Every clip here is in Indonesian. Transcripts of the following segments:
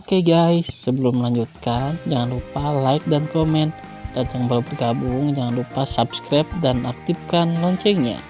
Oke guys, sebelum melanjutkan, jangan lupa like dan komen. Dan yang baru bergabung, jangan lupa subscribe dan aktifkan loncengnya.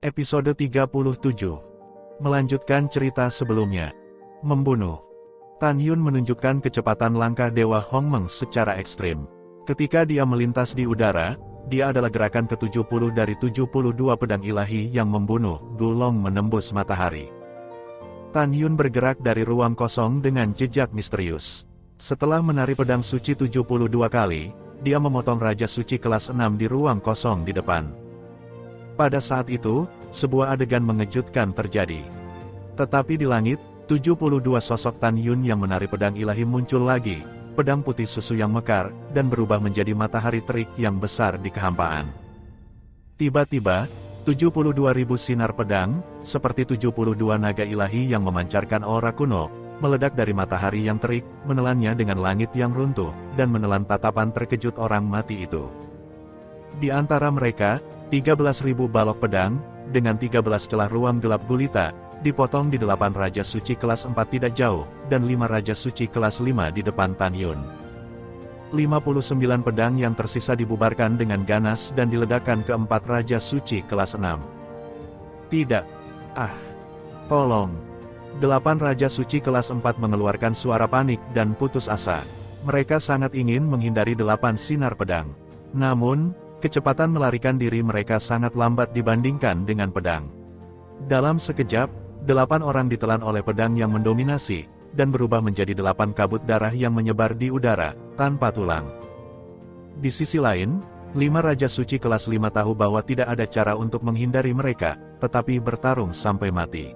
Episode 37. Melanjutkan cerita sebelumnya. Membunuh. Tan Yun menunjukkan kecepatan langkah Dewa Hongmeng secara ekstrim. Ketika dia melintas di udara, dia adalah gerakan ke-70 dari 72 pedang ilahi yang membunuh Gulong menembus matahari. Tan Yun bergerak dari ruang kosong dengan jejak misterius. Setelah menari pedang suci 72 kali, dia memotong Raja Suci kelas 6 di ruang kosong di depan. Pada saat itu, sebuah adegan mengejutkan terjadi. Tetapi di langit, 72 sosok Tan Yun yang menari pedang ilahi muncul lagi, pedang putih susu yang mekar, dan berubah menjadi matahari terik yang besar di kehampaan. Tiba-tiba, 72.000 sinar pedang, seperti 72 naga ilahi yang memancarkan aura kuno, meledak dari matahari yang terik, menelannya dengan langit yang runtuh, dan menelan tatapan terkejut orang mati itu. Di antara mereka, 13.000 balok pedang, dengan 13 celah ruang gelap gulita, dipotong di 8 Raja Suci kelas 4 tidak jauh, dan 5 Raja Suci kelas 5 di depan Tan Yun. 59 pedang yang tersisa dibubarkan dengan ganas dan diledakkan ke 4 Raja Suci kelas 6. Tidak. Tolong. 8 Raja Suci kelas 4 mengeluarkan suara panik dan putus asa. Mereka sangat ingin menghindari 8 sinar pedang. Namun, kecepatan melarikan diri mereka sangat lambat dibandingkan dengan pedang. Dalam sekejap, 8 orang ditelan oleh pedang yang mendominasi, dan berubah menjadi 8 kabut darah yang menyebar di udara, tanpa tulang. Di sisi lain, 5 Raja Suci kelas 5 tahu bahwa tidak ada cara untuk menghindari mereka, tetapi bertarung sampai mati.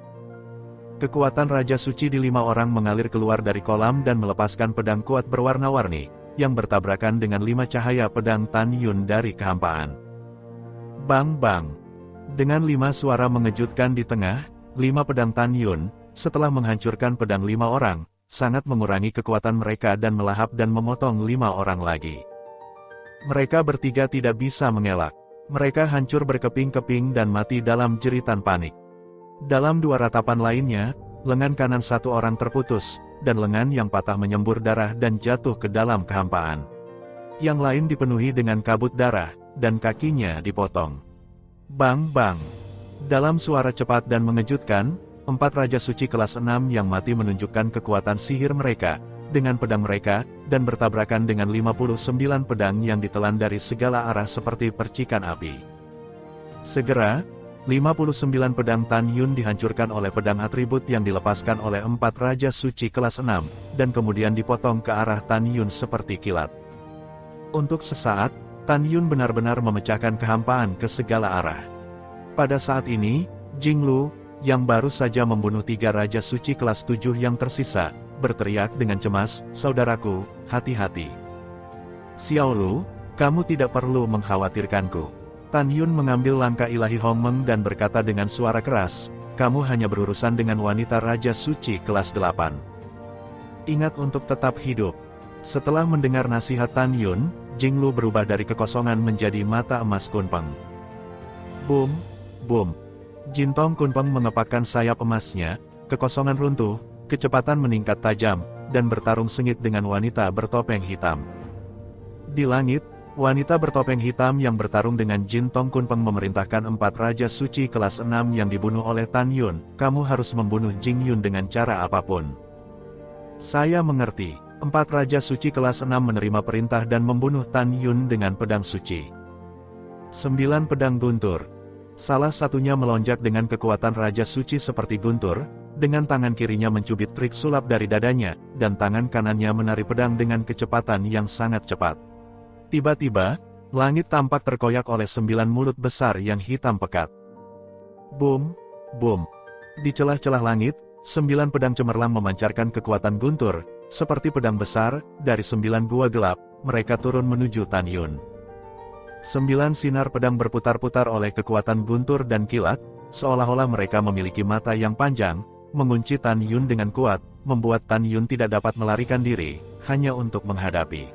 Kekuatan Raja Suci di 5 orang mengalir keluar dari kolam dan melepaskan pedang kuat berwarna-warni, yang bertabrakan dengan 5 cahaya pedang Tan Yun dari kehampaan. Bang bang. Dengan 5 suara mengejutkan di tengah, 5 pedang Tan Yun, setelah menghancurkan pedang 5 orang, sangat mengurangi kekuatan mereka dan melahap dan memotong 5 orang lagi. Mereka bertiga tidak bisa mengelak. Mereka hancur berkeping-keping dan mati dalam jeritan panik. Dalam 2 ratapan lainnya, lengan kanan 1 orang terputus, dan lengan yang patah menyembur darah dan jatuh ke dalam kehampaan. Yang lain dipenuhi dengan kabut darah, dan kakinya dipotong. Bang bang. Dalam suara cepat dan mengejutkan, 4 Raja Suci kelas 6 yang mati menunjukkan kekuatan sihir mereka, dengan pedang mereka, dan bertabrakan dengan 59 pedang yang ditelan dari segala arah seperti percikan api. Segera, 59 pedang Tan Yun dihancurkan oleh pedang atribut yang dilepaskan oleh 4 Raja Suci kelas 6, dan kemudian dipotong ke arah Tan Yun seperti kilat. Untuk sesaat, Tan Yun benar-benar memecahkan kehampaan ke segala arah. Pada saat ini, Jing Lu, yang baru saja membunuh 3 Raja Suci kelas 7 yang tersisa, berteriak dengan cemas, "Saudaraku, hati-hati. Xiao Lu, kamu tidak perlu mengkhawatirkanku." Tan Yun mengambil langkah ilahi Hongmeng dan berkata dengan suara keras, "Kamu hanya berurusan dengan wanita Raja Suci kelas 8. Ingat untuk tetap hidup." Setelah mendengar nasihat Tan Yun, Jing Lu berubah dari kekosongan menjadi mata emas Kunpeng. Boom, boom. Jintong Kunpeng mengepakkan sayap emasnya, kekosongan runtuh, kecepatan meningkat tajam, dan bertarung sengit dengan wanita bertopeng hitam. Di langit, wanita bertopeng hitam yang bertarung dengan Jintong Kunpeng memerintahkan 4 Raja Suci kelas 6 yang dibunuh oleh Tan Yun, "Kamu harus membunuh Jing Yun dengan cara apapun." "Saya mengerti." 4 Raja Suci kelas 6 menerima perintah dan membunuh Tan Yun dengan pedang suci. 9 pedang guntur. Salah satunya melonjak dengan kekuatan Raja Suci seperti guntur, dengan tangan kirinya mencubit trik sulap dari dadanya, dan tangan kanannya menari pedang dengan kecepatan yang sangat cepat. Tiba-tiba, langit tampak terkoyak oleh 9 mulut besar yang hitam pekat. Boom, boom. Di celah-celah langit, 9 pedang cemerlang memancarkan kekuatan guntur, seperti pedang besar, dari 9 gua gelap, mereka turun menuju Tan Yun. 9 sinar pedang berputar-putar oleh kekuatan guntur dan kilat, seolah-olah mereka memiliki mata yang panjang, mengunci Tan Yun dengan kuat, membuat Tan Yun tidak dapat melarikan diri, hanya untuk menghadapi.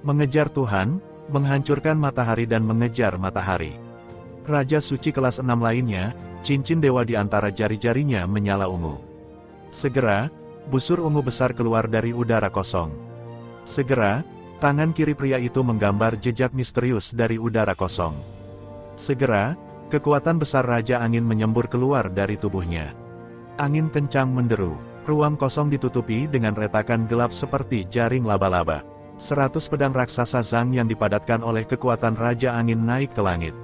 Mengejar Tuhan, menghancurkan matahari dan mengejar matahari. Raja suci kelas 6 lainnya, cincin dewa di antara jari-jarinya menyala ungu. Segera, busur ungu besar keluar dari udara kosong. Segera, tangan kiri pria itu menggambar jejak misterius dari udara kosong. Segera, kekuatan besar Raja Angin menyembur keluar dari tubuhnya. Angin kencang menderu, ruang kosong ditutupi dengan retakan gelap seperti jaring laba-laba. 100 pedang raksasa Zhang yang dipadatkan oleh kekuatan Raja Angin naik ke langit.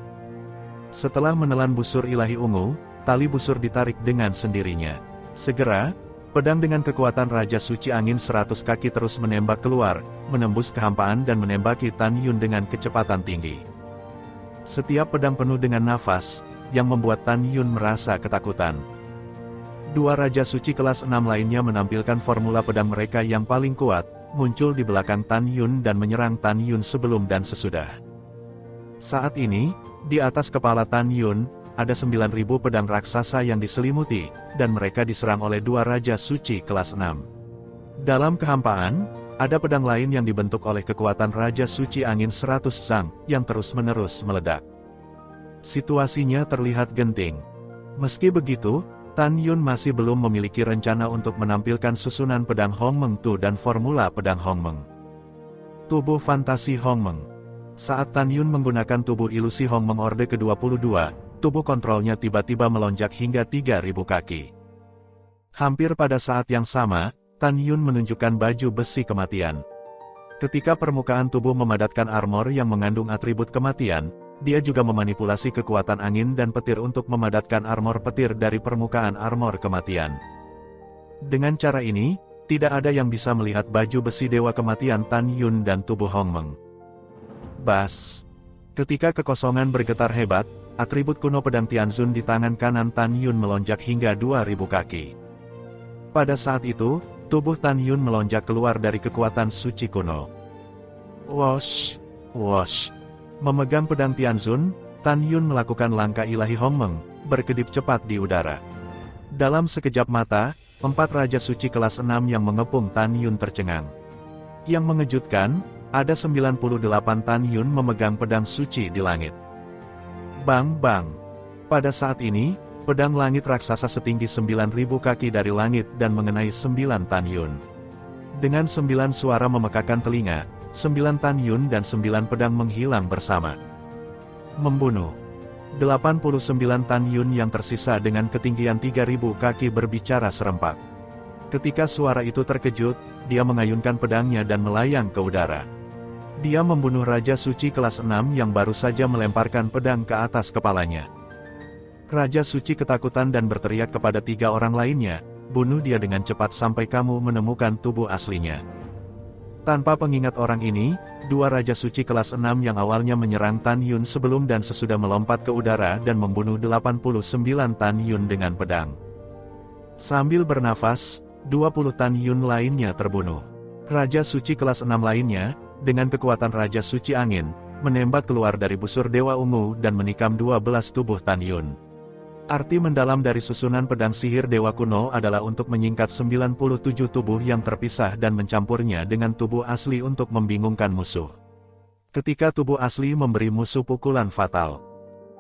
Setelah menelan busur ilahi ungu, tali busur ditarik dengan sendirinya. Segera, pedang dengan kekuatan Raja Suci Angin 100 kaki terus menembak keluar, menembus kehampaan dan menembaki Tan Yun dengan kecepatan tinggi. Setiap pedang penuh dengan nafas, yang membuat Tan Yun merasa ketakutan. Dua Raja Suci kelas 6 lainnya menampilkan formula pedang mereka yang paling kuat, muncul di belakang Tan Yun dan menyerang Tan Yun sebelum dan sesudah. Saat ini, di atas kepala Tan Yun, ada 9.000 pedang raksasa yang diselimuti, dan mereka diserang oleh dua Raja Suci kelas 6. Dalam kehampaan, ada pedang lain yang dibentuk oleh kekuatan Raja Suci Angin 100 Zhang, yang terus-menerus meledak. Situasinya terlihat genting. Meski begitu, Tan Yun masih belum memiliki rencana untuk menampilkan susunan pedang Hongmeng Tu dan formula pedang Hongmeng. Tubuh fantasi Hongmeng. Saat Tan Yun menggunakan tubuh ilusi Hongmeng Orde ke-22, tubuh kontrolnya tiba-tiba melonjak hingga 3.000 kaki. Hampir pada saat yang sama, Tan Yun menunjukkan baju besi kematian. Ketika permukaan tubuh memadatkan armor yang mengandung atribut kematian, dia juga memanipulasi kekuatan angin dan petir untuk memadatkan armor petir dari permukaan armor kematian. Dengan cara ini, tidak ada yang bisa melihat baju besi dewa kematian Tan Yun dan tubuh Hongmeng. Bas. Ketika kekosongan bergetar hebat, atribut kuno pedang Tianzun di tangan kanan Tan Yun melonjak hingga 2.000 kaki. Pada saat itu, tubuh Tan Yun melonjak keluar dari kekuatan suci kuno. Wosh, wosh. Memegang pedang Tianzun, Tan Yun melakukan langkah ilahi Hongmeng, berkedip cepat di udara. Dalam sekejap mata, 4 Raja Suci kelas 6 yang mengepung Tan Yun tercengang. Yang mengejutkan, ada 98 Tan Yun memegang pedang suci di langit. Bang bang. Pada saat ini, pedang langit raksasa setinggi 9.000 kaki dari langit dan mengenai 9 Tan Yun. Dengan 9 suara memekakan telinga, 9 Tan Yun dan 9 pedang menghilang bersama. Membunuh. 89 Tan Yun yang tersisa dengan ketinggian 3.000 kaki berbicara serempak. Ketika suara itu terkejut, dia mengayunkan pedangnya dan melayang ke udara. Dia membunuh Raja Suci kelas 6 yang baru saja melemparkan pedang ke atas kepalanya. Raja Suci ketakutan dan berteriak kepada 3 orang lainnya, "Bunuh dia dengan cepat sampai kamu menemukan tubuh aslinya." Tanpa pengingat orang ini, 2 Raja Suci kelas 6 yang awalnya menyerang Tan Yun sebelum dan sesudah melompat ke udara dan membunuh 89 Tan Yun dengan pedang. Sambil bernafas, 20 Tan Yun lainnya terbunuh. Raja Suci kelas 6 lainnya, dengan kekuatan Raja Suci Angin, menembak keluar dari busur Dewa Ungu dan menikam 12 tubuh Tan Yun. Arti mendalam dari susunan pedang sihir Dewa Kuno adalah untuk menyingkat 97 tubuh yang terpisah dan mencampurnya dengan tubuh asli untuk membingungkan musuh. Ketika tubuh asli memberi musuh pukulan fatal.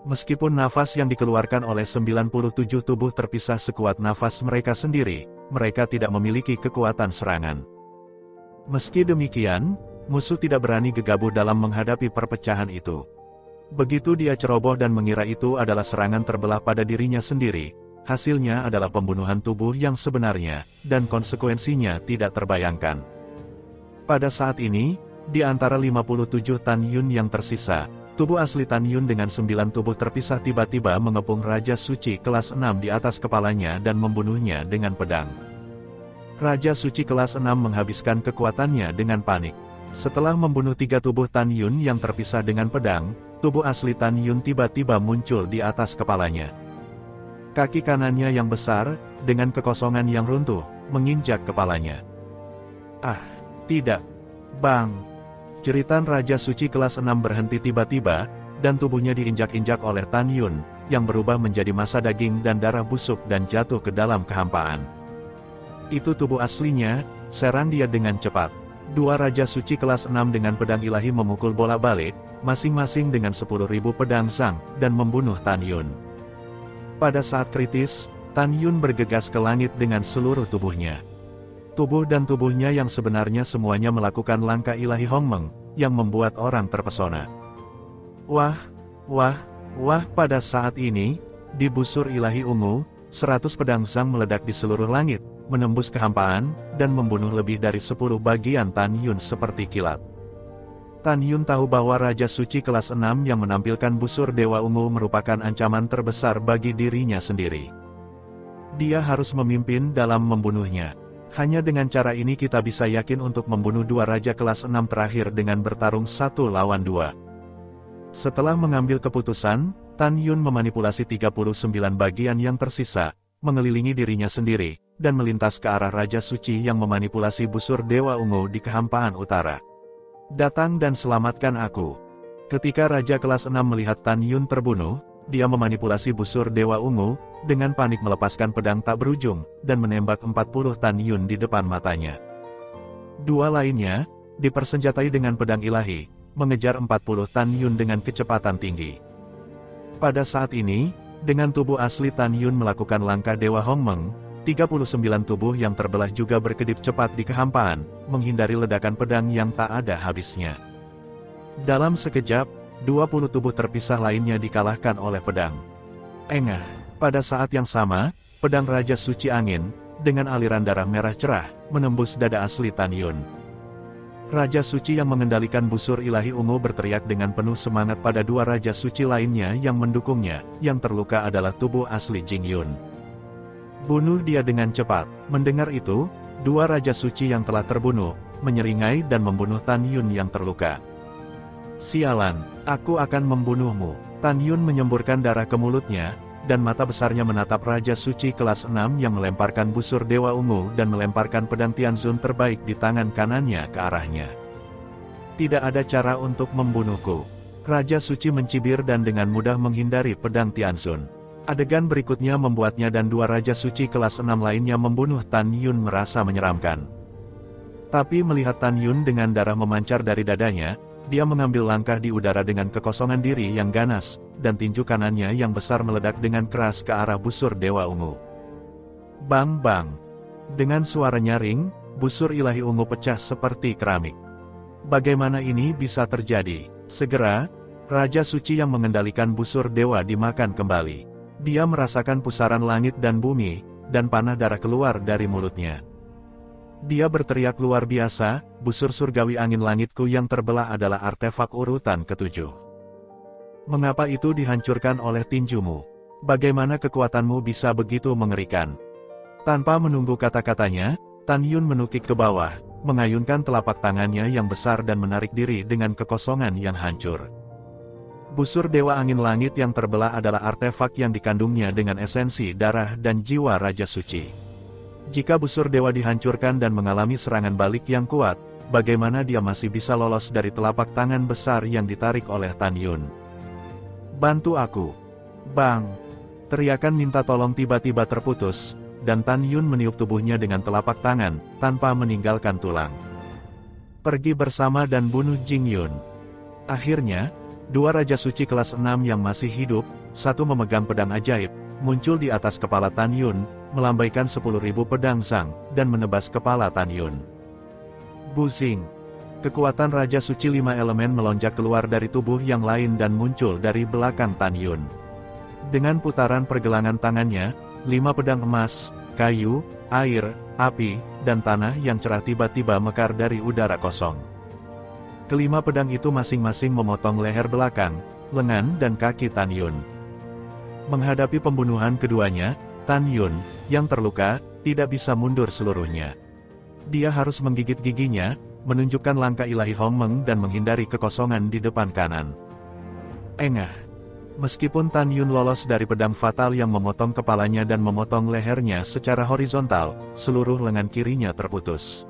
Meskipun nafas yang dikeluarkan oleh 97 tubuh terpisah sekuat nafas mereka sendiri, mereka tidak memiliki kekuatan serangan. Meski demikian, musuh tidak berani gegabah dalam menghadapi perpecahan itu. Begitu dia ceroboh dan mengira itu adalah serangan terbelah pada dirinya sendiri, hasilnya adalah pembunuhan tubuh yang sebenarnya, dan konsekuensinya tidak terbayangkan. Pada saat ini, di antara 57 Tan Yun yang tersisa, tubuh asli Tan Yun dengan 9 tubuh terpisah tiba-tiba mengepung Raja Suci kelas 6 di atas kepalanya dan membunuhnya dengan pedang. Raja Suci kelas 6 menghabiskan kekuatannya dengan panik. Setelah membunuh 3 tubuh Tan Yun yang terpisah dengan pedang, tubuh asli Tan Yun tiba-tiba muncul di atas kepalanya. Kaki kanannya yang besar, dengan kekosongan yang runtuh, menginjak kepalanya. Ah, tidak. Bang! Jeritan Raja Suci kelas 6 berhenti tiba-tiba, dan tubuhnya diinjak-injak oleh Tan Yun, yang berubah menjadi massa daging dan darah busuk dan jatuh ke dalam kehampaan. Itu tubuh aslinya, serang dia dengan cepat. Dua Raja Suci kelas 6 dengan pedang ilahi memukul bola-balik, masing-masing dengan 10.000 pedang Zhang, dan membunuh Tan Yun. Pada saat kritis, Tan Yun bergegas ke langit dengan seluruh tubuhnya. Tubuh dan tubuhnya yang sebenarnya semuanya melakukan langkah ilahi Hongmeng, yang membuat orang terpesona. Wah, pada saat ini, di busur ilahi ungu, 100 pedang Zhang meledak di seluruh langit, menembus kehampaan, dan membunuh lebih dari 10 bagian Tan Yun seperti kilat. Tan Yun tahu bahwa Raja Suci kelas 6 yang menampilkan busur Dewa Ungu merupakan ancaman terbesar bagi dirinya sendiri. Dia harus memimpin dalam membunuhnya. Hanya dengan cara ini kita bisa yakin untuk membunuh dua Raja kelas 6 terakhir dengan bertarung 1 lawan 2. Setelah mengambil keputusan, Tan Yun memanipulasi 39 bagian yang tersisa, mengelilingi dirinya sendiri, dan melintas ke arah Raja Suci yang memanipulasi busur Dewa Ungu di kehampaan utara. Datang dan selamatkan aku. Ketika Raja kelas 6 melihat Tan Yun terbunuh, dia memanipulasi busur Dewa Ungu, dengan panik melepaskan pedang tak berujung, dan menembak 40 Tan Yun di depan matanya. Dua lainnya, dipersenjatai dengan pedang ilahi, mengejar 40 Tan Yun dengan kecepatan tinggi. Pada saat ini, dengan tubuh asli Tan Yun melakukan langkah Dewa Hongmeng, 39 tubuh yang terbelah juga berkedip cepat di kehampaan, menghindari ledakan pedang yang tak ada habisnya. Dalam sekejap, 20 tubuh terpisah lainnya dikalahkan oleh pedang. Engah, pada saat yang sama, pedang Raja Suci Angin, dengan aliran darah merah cerah, menembus dada asli Tan Yun. Raja Suci yang mengendalikan busur ilahi ungu berteriak dengan penuh semangat pada dua Raja Suci lainnya yang mendukungnya, yang terluka adalah tubuh asli Jing Yun. Bunuh dia dengan cepat. Mendengar itu, dua Raja Suci yang telah terbunuh, menyeringai dan membunuh Tan Yun yang terluka. Sialan, aku akan membunuhmu. Tan Yun menyemburkan darah ke mulutnya, dan mata besarnya menatap Raja Suci kelas 6 yang melemparkan busur Dewa Ungu dan melemparkan pedang Tianzun terbaik di tangan kanannya ke arahnya. Tidak ada cara untuk membunuhku. Raja Suci mencibir dan dengan mudah menghindari pedang Tianzun. Adegan berikutnya membuatnya dan dua Raja Suci kelas 6 lainnya membunuh Tan Yun merasa menyeramkan. Tapi melihat Tan Yun dengan darah memancar dari dadanya, dia mengambil langkah di udara dengan kekosongan diri yang ganas, dan tinju kanannya yang besar meledak dengan keras ke arah busur Dewa Ungu. Bang bang. Dengan suara nyaring, busur ilahi ungu pecah seperti keramik. Bagaimana ini bisa terjadi? Segera, Raja Suci yang mengendalikan busur dewa dimakan kembali. Dia merasakan pusaran langit dan bumi, dan panah darah keluar dari mulutnya. Dia berteriak luar biasa, busur surgawi angin langitku yang terbelah adalah artefak urutan ke-7. Mengapa itu dihancurkan oleh tinjumu? Bagaimana kekuatanmu bisa begitu mengerikan? Tanpa menunggu kata-katanya, Tan Yun menukik ke bawah, mengayunkan telapak tangannya yang besar dan menarik diri dengan kekosongan yang hancur. Busur Dewa Angin Langit yang terbelah adalah artefak yang dikandungnya dengan esensi darah dan jiwa Raja Suci. Jika busur dewa dihancurkan dan mengalami serangan balik yang kuat, bagaimana dia masih bisa lolos dari telapak tangan besar yang ditarik oleh Tan Yun? Bantu aku! Bang! Teriakan minta tolong tiba-tiba terputus, dan Tan Yun meniup tubuhnya dengan telapak tangan, tanpa meninggalkan tulang. Pergi bersama dan bunuh Jing Yun. Akhirnya, dua Raja Suci kelas 6 yang masih hidup, satu memegang pedang ajaib, muncul di atas kepala Tan Yun, melambaikan 10.000 pedang Zhang, dan menebas kepala Tan Yun. Buzing! Kekuatan Raja Suci 5 elemen melonjak keluar dari tubuh yang lain dan muncul dari belakang Tan Yun. Dengan putaran pergelangan tangannya, 5 pedang emas, kayu, air, api, dan tanah yang cerah tiba-tiba mekar dari udara kosong. Kelima pedang itu masing-masing memotong leher belakang, lengan dan kaki Tan Yun. Menghadapi pembunuhan keduanya, Tan Yun, yang terluka, tidak bisa mundur seluruhnya. Dia harus menggigit giginya, menunjukkan langkah ilahi Hongmeng dan menghindari kekosongan di depan kanan. Engah. Meskipun Tan Yun lolos dari pedang fatal yang memotong kepalanya dan memotong lehernya secara horizontal, seluruh lengan kirinya terputus.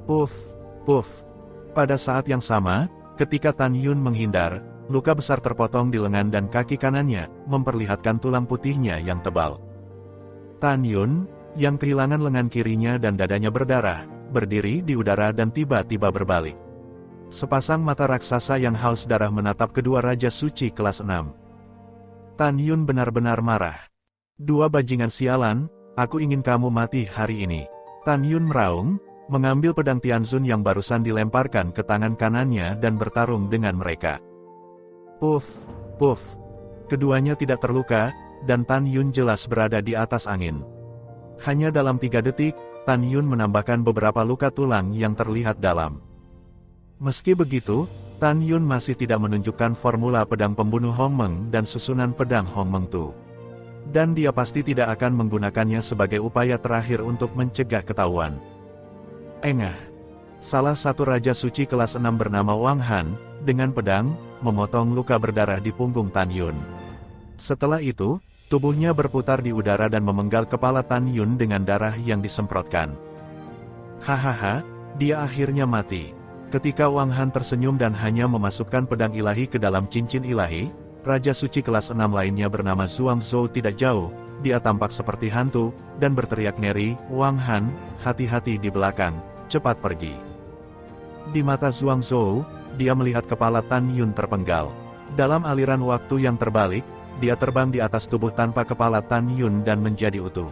Puff, puff. Pada saat yang sama, ketika Tan Yun menghindar, Luka besar terpotong di lengan dan kaki kanannya, memperlihatkan tulang putihnya yang tebal. Tan Yun, yang kehilangan lengan kirinya dan dadanya berdarah, berdiri di udara dan tiba-tiba berbalik. Sepasang mata raksasa yang haus darah menatap kedua Raja Suci kelas 6. Tan Yun benar-benar marah. "Dua bajingan sialan, aku ingin kamu mati hari ini." Tan Yun meraung, mengambil pedang Tianzun yang barusan dilemparkan ke tangan kanannya dan bertarung dengan mereka. Puff, puff. Keduanya tidak terluka, dan Tan Yun jelas berada di atas angin. Hanya dalam 3 detik, Tan Yun menambahkan beberapa luka tulang yang terlihat dalam. Meski begitu, Tan Yun masih tidak menunjukkan formula pedang pembunuh Hong Meng dan susunan pedang Hong Meng Tu. Dan dia pasti tidak akan menggunakannya sebagai upaya terakhir untuk mencegah ketahuan. Engah. Salah satu Raja Suci kelas 6 bernama Wang Han, dengan pedang, memotong luka berdarah di punggung Tan Yun. Setelah itu, tubuhnya berputar di udara dan memenggal kepala Tan Yun dengan darah yang disemprotkan. Hahaha, dia akhirnya mati. Ketika Wang Han tersenyum dan hanya memasukkan pedang ilahi ke dalam cincin ilahi, Raja Suci kelas 6 lainnya bernama Zhuang Zhou tidak jauh, dia tampak seperti hantu, dan berteriak ngeri, "Wang Han, hati-hati di belakang, cepat pergi." Di mata Zhuang Zhou, dia melihat kepala Tan Yun terpenggal. Dalam aliran waktu yang terbalik, dia terbang di atas tubuh tanpa kepala Tan Yun dan menjadi utuh.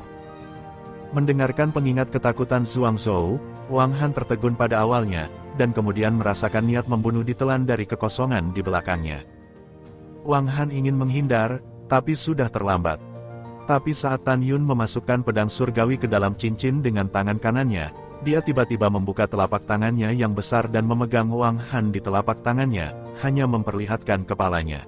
Mendengarkan pengingat ketakutan Zhuang Zhou, Wang Han tertegun pada awalnya, dan kemudian merasakan niat membunuh ditelan dari kekosongan di belakangnya. Wang Han ingin menghindar, tapi sudah terlambat. Tapi saat Tan Yun memasukkan pedang surgawi ke dalam cincin dengan tangan kanannya, dia tiba-tiba membuka telapak tangannya yang besar dan memegang Wang Han di telapak tangannya, hanya memperlihatkan kepalanya.